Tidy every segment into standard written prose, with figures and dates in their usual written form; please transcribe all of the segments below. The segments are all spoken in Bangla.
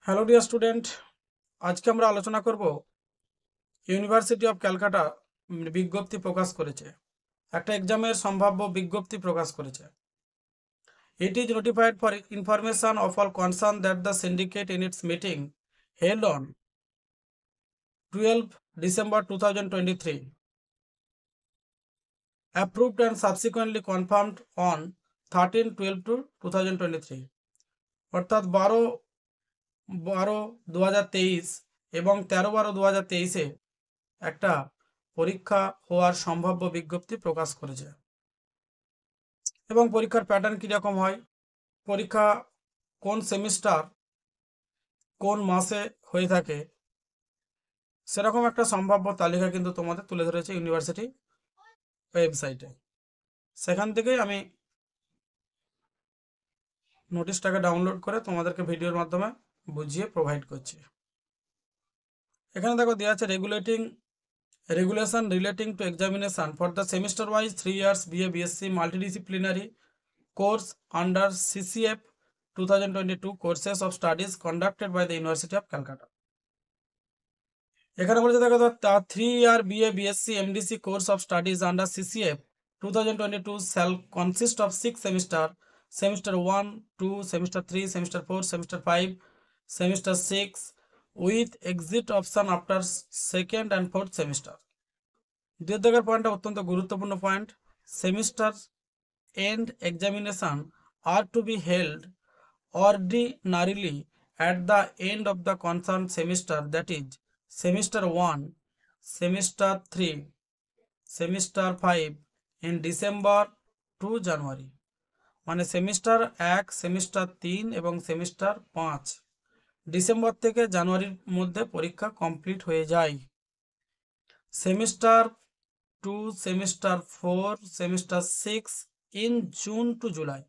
হ্যালো ডিয়ার স্টুডেন্ট, আজকে আমরা আলোচনা করব ইউনিভার্সিটি অফ ক্যালকাটা বিজ্ঞপ্তি প্রকাশ করেছে, একটা এক্সামের সম্ভাব্য বিজ্ঞপ্তি প্রকাশ করেছে। It is notified for information of all concern that the syndicate in it's meeting held on 12 December 2023 approved and subsequently confirmed on 13/12/2023 অর্থাৎ 12/12/2023 এবং 13/12/2023 একটা পরীক্ষা হওয়ার সম্ভাব্য বিজ্ঞপ্তি প্রকাশ করেছে। এবং পরীক্ষার প্যাটার্ন কীরকম হয়, পরীক্ষা কোন সেমিস্টার কোন মাসে হয়ে থাকে, সেরকম একটা সম্ভাব্য তালিকা কিন্তু তোমাদের তুলে ধরেছে ইউনিভার্সিটি ওয়েবসাইটে। সেখান থেকেই আমি নোটিশটাকে ডাউনলোড করে তোমাদেরকে ভিডিওর মাধ্যমে বুঝিয়ে প্রোভাইড করছি। এখানে দেখো দেওয়া আছে regulation relating to examination for the semester wise 3 years BA BSc multidisciplinary course under CCF 2022 courses of studies conducted by the University of Calcutta. এখানে বলেছে দেখো, the 3-year BA BSc MDC course of studies under CCF 2022 shall consist of 6 semester 1, 2, semester 3, semester 4, semester 5, semester 6 with exit option after second and fourth semester. দুই দাগের পয়েন্টটা অত্যন্ত গুরুত্বপূর্ণ point. Semester end examination are to be held ordinarily at the end of the concerned semester, that is semester 1, semester 3, semester 5 in December to January। মানে সেমিস্টার 1, সেমিস্টার 3 এবং সেমিস্টার 5 ডিসেম্বর থেকে জানুয়ারির মধ্যে পরীক্ষা কমপ্লিট হয়ে যায়। Semester 2, semester 4, semester 6 in June to July,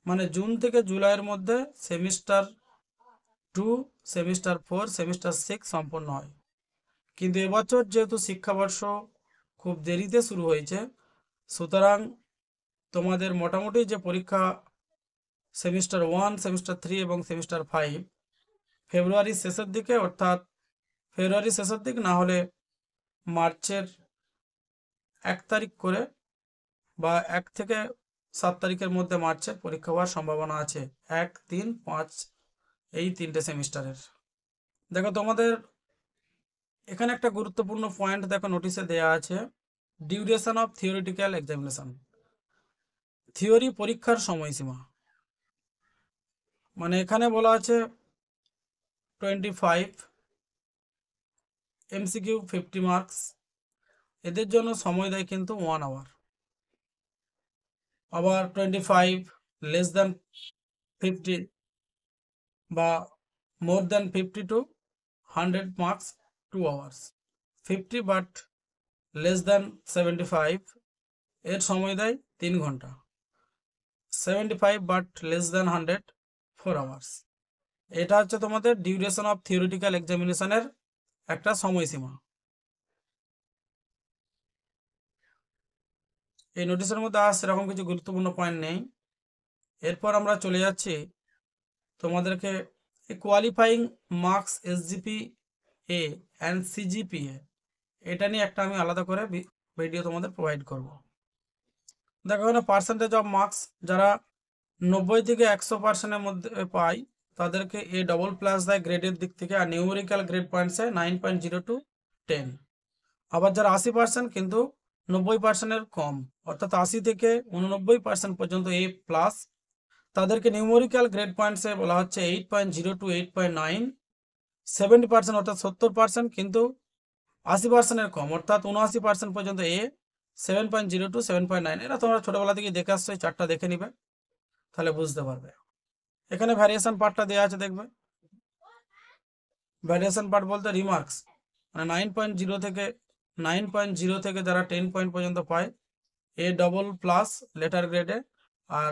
মানে জুন থেকে জুলাইয়ের মধ্যে সেমিস্টার 2, সেমিস্টার 4, সেমিস্টার 6 সম্পন্ন হয়। কিন্তু এবছর যেহেতু শিক্ষাবর্ষ খুব দেরিতে শুরু হয়েছে, সুতরাং তোমাদের মোটামুটি যে পরীক্ষা সেমিস্টার 1, সেমিস্টার 3 এবং সেমিস্টার 5 ফেব্রুয়ারির শেষের দিকে, অর্থাৎ ফেব্রুয়ারির শেষের দিক না হলে মার্চের 1 তারিখ করে বা 1 থেকে 7 তারিখের মধ্যে মার্চের পরীক্ষা হওয়ার সম্ভাবনা আছে। 1, 3, 5 এই 3টে সেমিস্টারের। দেখো তোমাদের এখানে একটা গুরুত্বপূর্ণ পয়েন্ট দেখো নোটিশে দেয়া আছে, duration of theoretical examination, theory পরীক্ষার সময়সীমা। মানে এখানে বলা আছে 25, MCQ 50 মার্কস, এদের জন্য সময় দেয় কিন্তু 1 আওয়ার। আবার 25 লেস দ্যান 50 বা more than 50 to 100 marks 2 hours. 50 but less than 75 এর সময় দেয় 3 ঘন্টা। 75 বাট লেস দ্যান 100 4 আওয়ার্স। এটা হচ্ছে তোমাদের ডিউরেশন অফ থিওরিটিক্যাল এক্সামিনেশনের একটা সময়সীমা। এই নোটিশের মধ্যে আর সেরকম কিছু গুরুত্বপূর্ণ পয়েন্ট নেই। এরপর আমরা চলে যাচ্ছি তোমাদেরকে qualifying marks SGPA and CGPA, এটা নিয়ে একটা আমি আলাদা করে ভিডিও তোমাদের প্রোভাইড করব। দেখো এখানে পার্সেন্টেজ অফ মার্কস যারা 90 থেকে 100%-এর মধ্যে পায় তাদেরকে A++ দেয় গ্রেডের দিক থেকে, আর নিউমেরিক্যাল গ্রেড পয়েন্টসে 9.0 to 10। আবার যারা 80% কিন্তু 90%-এর কম, অর্থাৎ 80 থেকে 89% পর্যন্ত A+, তাদেরকে নিউমেরিক্যাল গ্রেড পয়েন্টসে বলা হচ্ছে 8.0 to 8.9। 70% অর্থাৎ 70% কিন্তু 80%-এর কম, অর্থাৎ 79% পর্যন্ত A, 7.0 to 7.9। এরা তোমরা ছোটবেলা থেকে দেখে আসছো, এই চারটা দেখে নিবে তাহলে বুঝতে পারবে। এখানে ভ্যারিয়েশন পার্টটা দেওয়া আছে, দেখবে ভ্যারিয়েশন পার্ট বলতে রিমার্কস, মানে 9.0 থেকে যারা 10 পয়েন্ট পর্যন্ত পায় A++ লেটার গ্রেডে, আর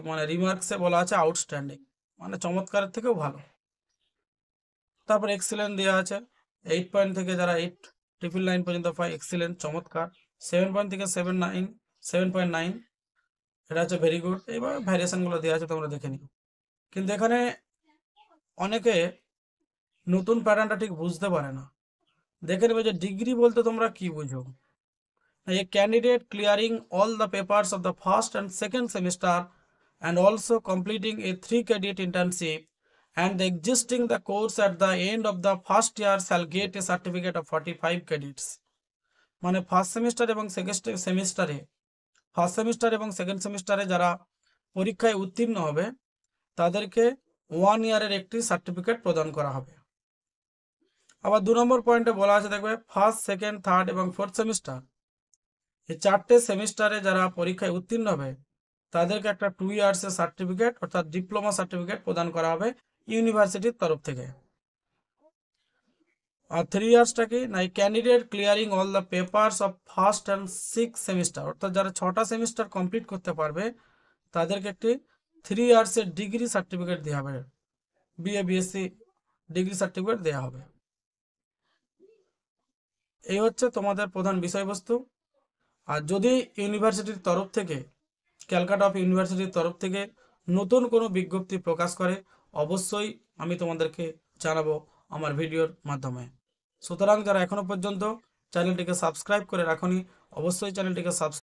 মানে রিমার্কসে বলা আছে আউটস্ট্যান্ডিং, মানে চমৎকারের থেকেও ভালো। তারপর এক্সিলেন্ট দেওয়া আছে, 8 পয়েন্ট থেকে যারা 8,999 পর্যন্ত পায় এক্সিলেন্ট, চমৎকার। 7 পয়েন্ট থেকে 7.9 এটা হচ্ছে ভেরি গুড। এবার ভ্যারিয়েশনগুলো দেওয়া আছে, তোমরা দেখে নিও। কিন্তু এখানে অনেকে নতুন প্যাটার্নটা ঠিক বুঝতে পারে না। দেখে নেবে যে ডিগ্রি বলতে তোমরা কি বুঝো। A candidate clearing all the papers of the first and second semester and also completing a 3 credit internship and existing the course at the end of the first year shall get a certificate of 45 credits. মানে ফার্স্ট সেমিস্টার এবং সেকেন্ড সেমিস্টারে যারা পরীক্ষায় উত্তীর্ণ হবে তাদেরকে 1 ইয়ারের একটি সার্টিফিকেট প্রদান করা হবে। আবার 2 নম্বর পয়েন্টে বলা আছে, দেখবে ফার্স্ট, সেকেন্ড, থার্ড এবং ফোর্থ সেমিস্টার এই 4টে সেমিস্টারে যারা পরীক্ষায় উত্তীর্ণ হবে তাদেরকে একটা 2 ইয়ার্সের সার্টিফিকেট অর্থাৎ ডিপ্লোমা সার্টিফিকেট প্রদান করা হবে ইউনিভার্সিটির তরফ থেকে। আর 3 ইয়ার্সটা কি না, candidate clearing all the papers of first and 6 semester, অর্থাৎ যারা 6টা সেমিস্টার কমপ্লিট করতে পারবে তাদেরকে একটি 3 ইয়ার্সের ডিগ্রি সার্টিফিকেট দেওয়া হবে, বিএ বিএসসি ডিগ্রি সার্টিফিকেট দেওয়া হবে। এই হচ্ছে তোমাদের প্রধান বিষয়বস্তু। আর যদি ইউনিভার্সিটির তরফ থেকে, ক্যালকাটা অফ ইউনিভার্সিটির তরফ থেকে নতুন কোনো বিজ্ঞপ্তি প্রকাশ করে অবশ্যই আমি তোমাদেরকে জানাবো আমার ভিডিওর মাধ্যমে। সুতরাং যারা এখনো পর্যন্ত চ্যানেলটিকে সাবস্ক্রাইব করে রাখোনি অবশ্যই চ্যানেলটিকে সাবস্ক্রাইব